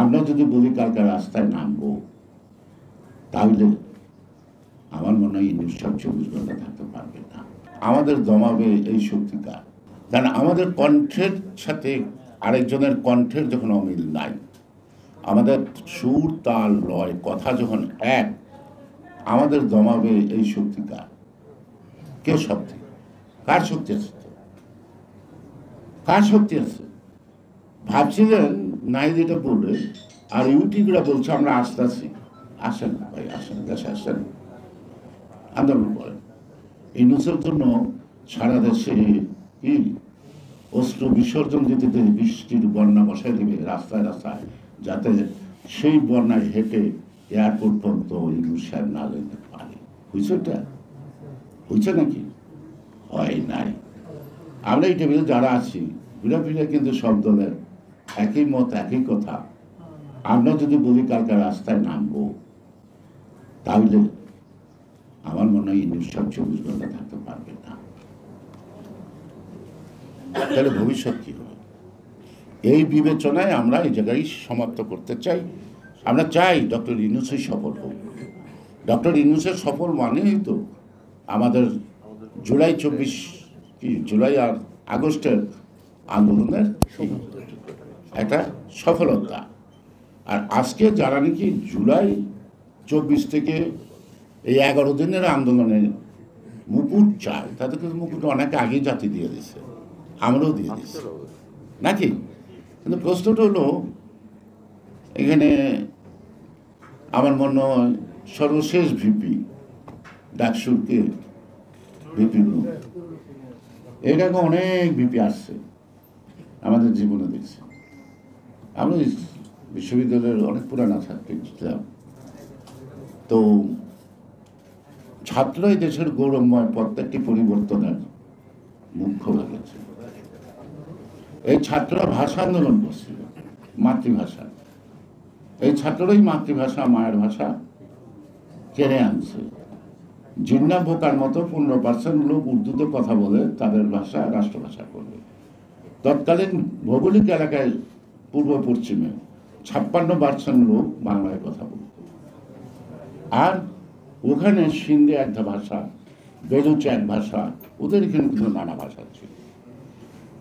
আমরা যদি বলি কালকে রাস্তায় নামবো, তাহলে আমার মনে হয় ইউনিট 24 ঘন্টা থাকতে পারবে না। আমাদের দমাবে এই শক্তিকার, কারণ আমাদের কণ্ঠের সাথে আরেকজনের কণ্ঠের যখন অমিল নাই, আমাদের সুর তাল লয় কথা যখন এক, আমাদের দমাবে এই শক্তিকার। কে শক্তি? কার শক্তি আছে? কার শক্তি আছে? ভাবছিলেন নাই যেটা বললে, আর ইউটিউবরা বলছে আমরা আসতেছি। আসেন ভাই, আসেন, দেশে আসেন, আন্দোলন করেন। ইউনুসের জন্য সারা দেশে কি অস্ত্র বিসর্জন দিতে দিতে বৃষ্টির বন্যা বসাই দেবে রাস্তায় রাস্তায়, যাতে সেই বন্যায় হেঁটে এয়ারপোর্ট পর্যন্ত ইউনুস সাহেব না যেতে পারে। হয়েছে? ওটা হয়েছে নাকি? হয় নাই। আমরা এই টেবিলে যারা আছি ঘুরে ফিরে কিন্তু সব দলের একই মত, একই কথা। আমরা যদি বলি কালকে রাস্তায় নামবো, তাহলে আমার মনে হয় ইউনিট 24 ঘন্টা থাকতে পারবে না। তাহলে ভবিষ্যৎ কি হবে? এই বিবেচনায় আমরা এই জায়গায় সমাপ্ত করতে চাই। আমরা চাই ডক্টর ইউনূসই সফল হোক। ডক্টর ইউনূসের সফল মানেই তো আমাদের জুলাই আর আগস্টের আন্দোলনের একটা সফলতা। আর আজকে যারা নাকি জুলাই 24 থেকে এই 11 দিনের আন্দোলনে মুকুট চায়, তাদেরকে মুকুট অনেক আগেই জাতি দিয়ে দিচ্ছে, আমরাও দিয়ে দিচ্ছি নাকি? কিন্তু প্রশ্নটা হলো, এখানে আমার মনে হয় সর্বশেষ ভিপি ডাকসুরকে ভিপি, এরকম অনেক ভিপি আসছে আমাদের জীবনে দেখছি। আমরা বিশ্ববিদ্যালয়ের অনেক পুরানা ছাত্র ছিলাম, তো ছাত্রই দেশের গৌরবময় প্রত্যেকটি পরিবর্তনের মুখ্য লাগেছে। এই ছাত্ররা ভাষা আন্দোলন করছিল, মাতৃভাষা। এই ছাত্ররাই মাতৃভাষা, মায়ের ভাষা কেড়ে আনছে। জিন্না বোকার মতো 15% লোক উর্দুতে কথা বলে, তাদের ভাষা রাষ্ট্রভাষা করবে। তৎকালীন ভৌগোলিক এলাকায় পূর্ব পশ্চিমে 56% লোক বাংলায় কথা বলত। আর ওখানে সিন্ধি এক ভাষা, বেলুচ এক ভাষা, ওদের এখানে কিন্তু নানা ভাষা ছিল।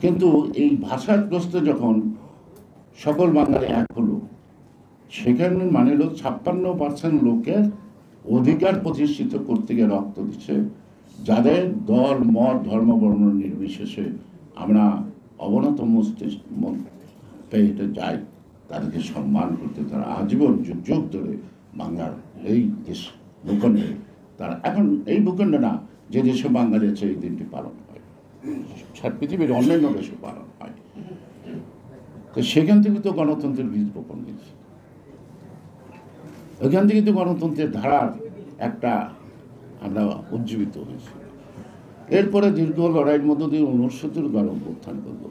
কিন্তু এই ভাষাগ্রস্ত যখন সকল বাঙালি এক হলো, সেখানে মানে হলো 56% লোকের অধিকার প্রতিষ্ঠিত করতে গিয়ে রক্ত দিচ্ছে, যাদের দল মত ধর্ম বর্ণ নির্বিশেষে আমরা অবনত মস্তিষ্কে যাই, তাদেরকে সম্মান করতে তারা আজীবন যুগ যুগ ধরে বাংলার এই দেশ ভূখণ্ডে, তারা এখন এই ভূখণ্ডে না, যে দেশে বাঙালি আছে এই দিনটি পালন হয়, পৃথিবীর অন্যান্য দেশে পালন হয়। তো সেখান থেকে তো গণতন্ত্রের বীজ বপন হয়েছে, ওইখান থেকে তো গণতন্ত্রের ধারার একটা আমরা উজ্জীবিত হয়েছি। এরপরে দীর্ঘ লড়াইয়ের মধ্য দিয়ে 69 গণ অভ্যুত্থান করলো।